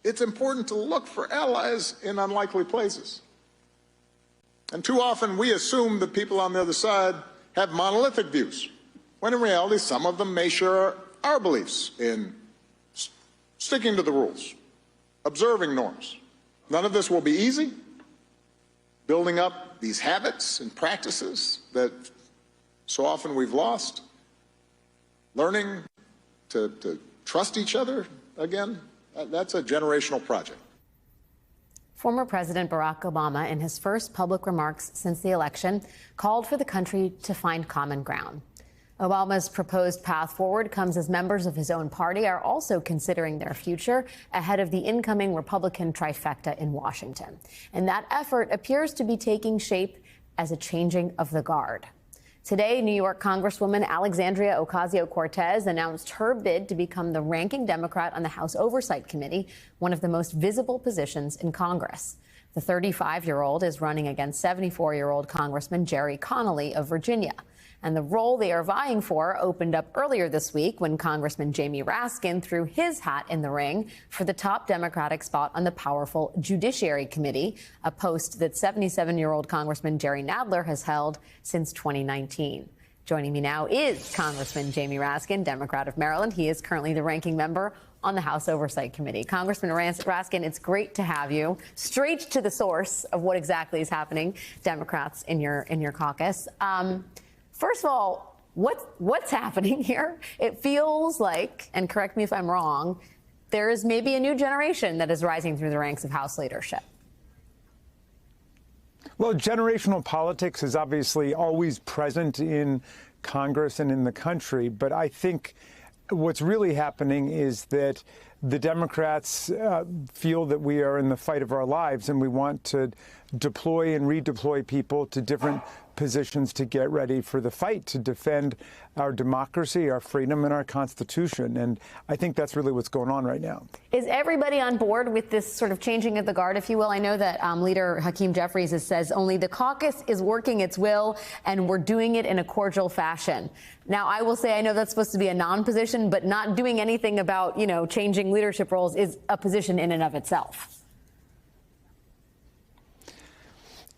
it's important to look for allies in unlikely places. And too often we assume that people on the other side have monolithic views, when in reality some of them may share our beliefs in sticking to the rules, observing norms. None of this will be easy. Building up these habits and practices that so often we've lost, learning to trust each other again, that's a generational project. Former President Barack Obama, in his first public remarks since the election, called for the country to find common ground. Obama's proposed path forward comes as members of his own party are also considering their future ahead of the incoming Republican trifecta in Washington. And that effort appears to be taking shape as a changing of the guard. Today, New York Congresswoman Alexandria Ocasio-Cortez announced her bid to become the ranking Democrat on the House Oversight Committee, one of the most visible positions in Congress. The 35-year-old is running against 74-year-old Congressman Jerry Connolly of Virginia. And the role they are vying for opened up earlier this week when Congressman Jamie Raskin threw his hat in the ring for the top Democratic spot on the powerful Judiciary Committee, a post that 77-year-old Congressman Jerry Nadler has held since 2019. Joining me now is Congressman Jamie Raskin, Democrat of Maryland. He is currently the ranking member on the House Oversight Committee. Congressman Raskin, it's great to have you. Straight to the source of what exactly is happening, Democrats in your caucus. First of all, what's happening here? It feels like, and correct me if I'm wrong, there is maybe a new generation that is rising through the ranks of House leadership. Well, generational politics is obviously always present in Congress and in the country, but I think what's really happening is that the Democrats feel that we are in the fight of our lives and we want to deploy and redeploy people to different positions to get ready for the fight to defend our democracy, our freedom, and our Constitution. And I think that's really what's going on right now. Is everybody on board with this sort of changing of the guard, if you will? I know that Leader Hakeem Jeffries says only the caucus is working its will and we're doing it in a cordial fashion. Now, I will say I know that's supposed to be a non-position, but not doing anything about, changing leadership roles is a position in and of itself.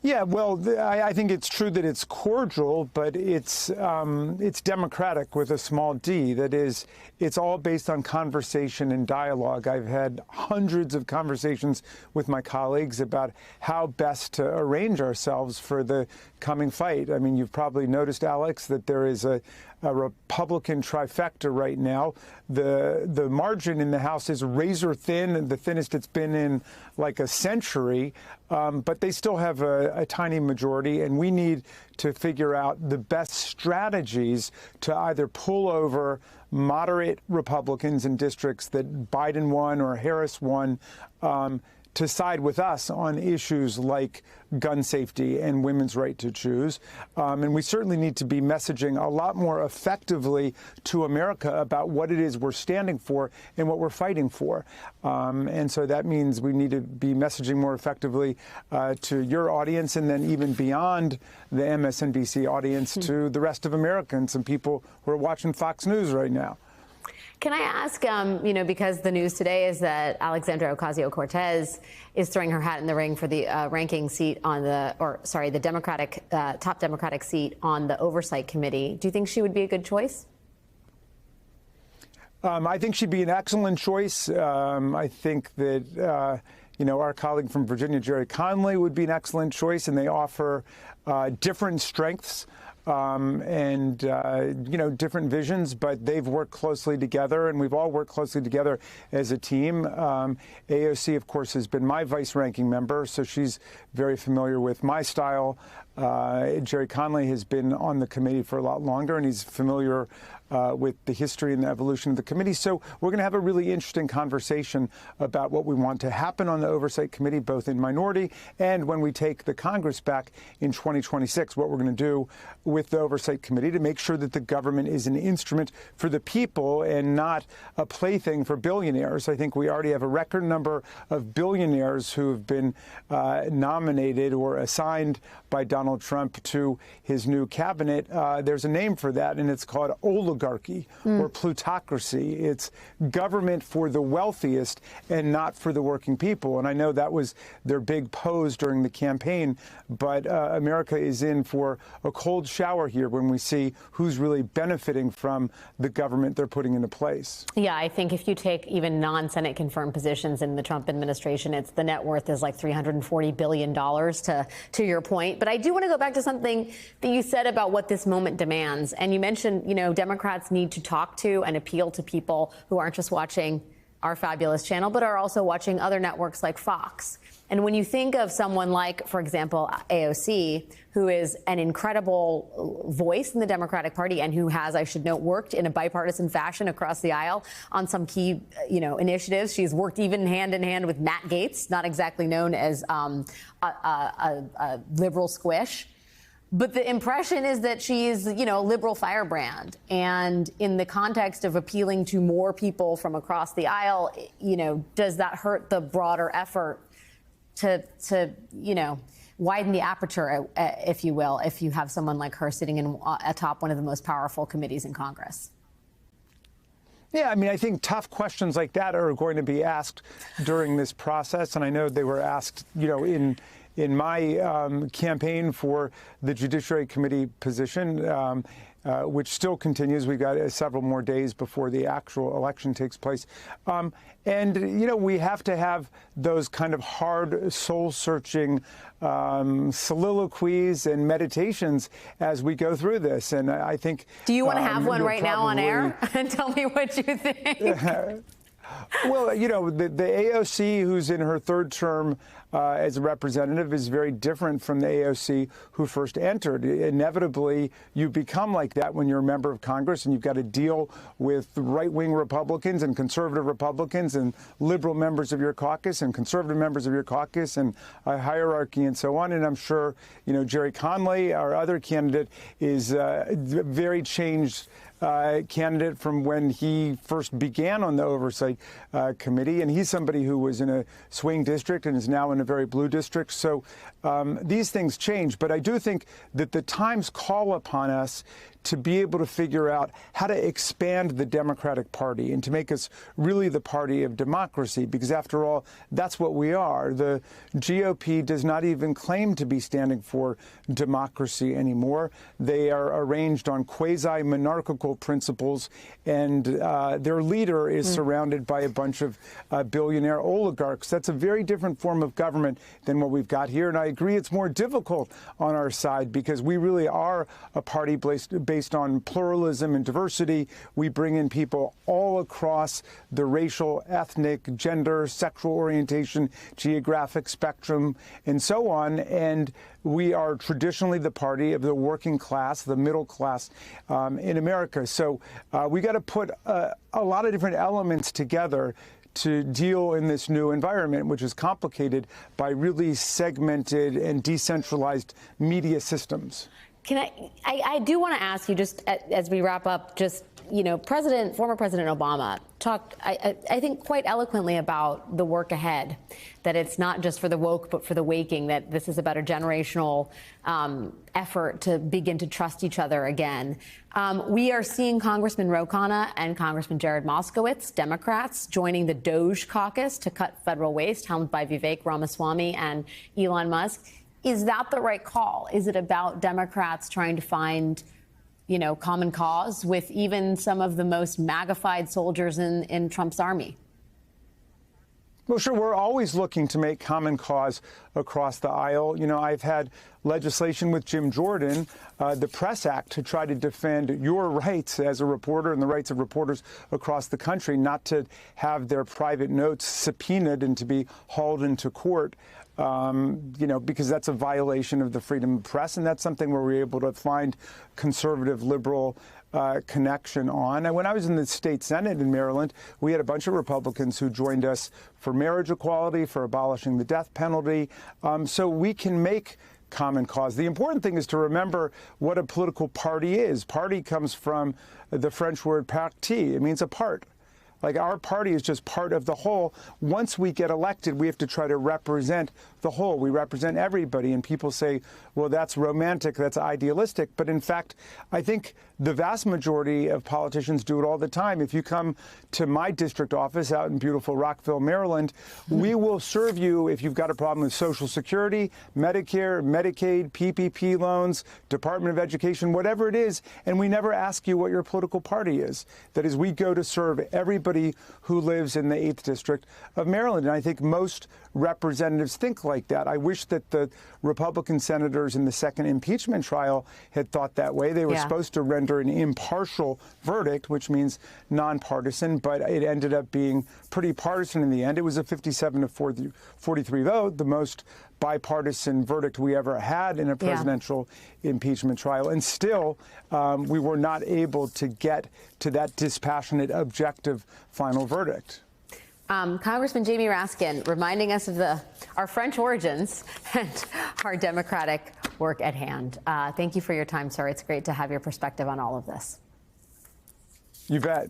Yeah, well, I think it's true that it's cordial, but it's democratic with a small d. That is, it's all based on conversation and dialogue. I've had hundreds of conversations with my colleagues about how best to arrange ourselves for the coming fight. I mean, you've probably noticed, Alex, that there is a Republican trifecta right now. The margin in the House is razor thin, the thinnest it's been in like a century, but they still have a tiny majority, and we need to figure out the best strategies to either pull over moderate Republicans in districts that Biden won or Harris won, to side with us on issues like gun safety and women's right to choose. And we certainly need to be messaging a lot more effectively to America about what it is we're standing for and what we're fighting for. And so that means we need to be messaging more effectively to your audience and then even beyond the MSNBC audience to the rest of America and some people who are watching Fox News right now. Can I ask, because the news today is that Alexandria Ocasio-Cortez is throwing her hat in the ring for the ranking seat on the Democratic, top Democratic seat on the Oversight Committee. Do you think she would be a good choice? I think she'd be an excellent choice. I think that, our colleague from Virginia, Jerry Connolly, would be an excellent choice, and they offer different strengths. Different visions, but they've worked closely together, and we've all worked closely together as a team. AOC, of course, has been my vice-ranking member, so she's very familiar with my style. Jerry Connolly has been on the committee for a lot longer, and he's familiar with the history and the evolution of the committee. So we're going to have a really interesting conversation about what we want to happen on the Oversight Committee, both in minority and when we take the Congress back in 2026, what we're going to do with the Oversight Committee to make sure that the government is an instrument for the people and not a plaything for billionaires. I think we already have a record number of billionaires who have been nominated or assigned by Donald Trump to his new cabinet. There's a name for that, and it's called oligarchy. oligarchy or plutocracy. It's government for the wealthiest and not for the working people. And I know that was their big pose during the campaign, but America is in for a cold shower here when we see who's really benefiting from the government they're putting into place. Yeah, I think if you take even non-Senate confirmed positions in the Trump administration, it's the net worth is like $340 billion to your point. But I do want to go back to something that you said about what this moment demands. And you mentioned, Democrats need to talk to and appeal to people who aren't just watching our fabulous channel, but are also watching other networks like Fox. And when you think of someone like, for example, AOC, who is an incredible voice in the Democratic Party and who has, I should note, worked in a bipartisan fashion across the aisle on some key, initiatives. She's worked even hand in hand with Matt Gaetz, not exactly known as a liberal squish. But the impression is that she is, a liberal firebrand. And in the context of appealing to more people from across the aisle, does that hurt the broader effort to widen the aperture, if you will, if you have someone like her sitting atop one of the most powerful committees in Congress? Yeah, I think tough questions like that are going to be asked during this process. And I know they were asked, in my campaign for the Judiciary Committee position, which still continues. We've got several more days before the actual election takes place. We have to have those kind of hard, soul-searching soliloquies and meditations as we go through this. And I think... Do you want to have one right now on air and tell me what you think? Well, the AOC who's in her third term as a representative is very different from the AOC who first entered. Inevitably, you become like that when you're a member of Congress and you've got to deal with right-wing Republicans and conservative Republicans and liberal members of your caucus and conservative members of your caucus and a hierarchy and so on. And I'm sure, Jerry Conley, our other candidate, is very changed candidate from when he first began on the Oversight Committee. And he's somebody who was in a swing district and is now in a very blue district. So these things change. But I do think that the times call upon us to be able to figure out how to expand the Democratic Party and to make us really the party of democracy, because after all, that's what we are. The GOP does not even claim to be standing for democracy anymore. They are arranged on quasi-monarchical principles, and their leader is surrounded by a bunch of billionaire oligarchs. That's a very different form of government than what we've got here, and I agree it's more difficult on our side because we really are a party based on pluralism and diversity. We bring in people all across the racial, ethnic, gender, sexual orientation, geographic spectrum, and so on. And we are traditionally the party of the working class, the middle class in America. So we got to put a lot of different elements together to deal in this new environment, which is complicated by really segmented and decentralized media systems. I do want to ask you, just as we wrap up, former President Obama talked, I think, quite eloquently about the work ahead, that it's not just for the woke, but for the waking, that this is about a generational effort to begin to trust each other again. We are seeing Congressman Ro Khanna and Congressman Jared Moskowitz, Democrats, joining the DOGE caucus to cut federal waste, helmed by Vivek Ramaswamy and Elon Musk. Is that the right call? Is it about Democrats trying to find, common cause with even some of the most magnified soldiers in Trump's army? Well, sure. We're always looking to make common cause across the aisle. I've had legislation with Jim Jordan, the Press Act, to try to defend your rights as a reporter and the rights of reporters across the country, not to have their private notes subpoenaed and to be hauled into court. Because that's a violation of the freedom of press, and that's something where we're able to find conservative, liberal connection on. And when I was in the state Senate in Maryland, we had a bunch of Republicans who joined us for marriage equality, for abolishing the death penalty. So we can make common cause. The important thing is to remember what a political party is. Party comes from the French word parti. It means a part. Like, our party is just part of the whole. Once we get elected, we have to try to represent the whole. We represent everybody. And people say, well, that's romantic, that's idealistic. But in fact, I think the vast majority of politicians do it all the time. If you come to my district office out in beautiful Rockville, Maryland, we will serve you if you've got a problem with Social Security, Medicare, Medicaid, PPP loans, Department of Education, whatever it is, and we never ask you what your political party is. That is, we go to serve everybody who lives in the 8th District of Maryland, and I think most representatives think like that. I wish that the Republican senators in the second impeachment trial had thought that way. They were supposed to render an impartial verdict, which means nonpartisan, but it ended up being pretty partisan in the end. It was a 57 to 43 vote, the most bipartisan verdict we ever had in a presidential impeachment trial. And still, we were not able to get to that dispassionate, objective final verdict. Congressman Jamie Raskin reminding us of our French origins and our democratic work at hand. Thank you for your time, sir. It's great to have your perspective on all of this. You bet.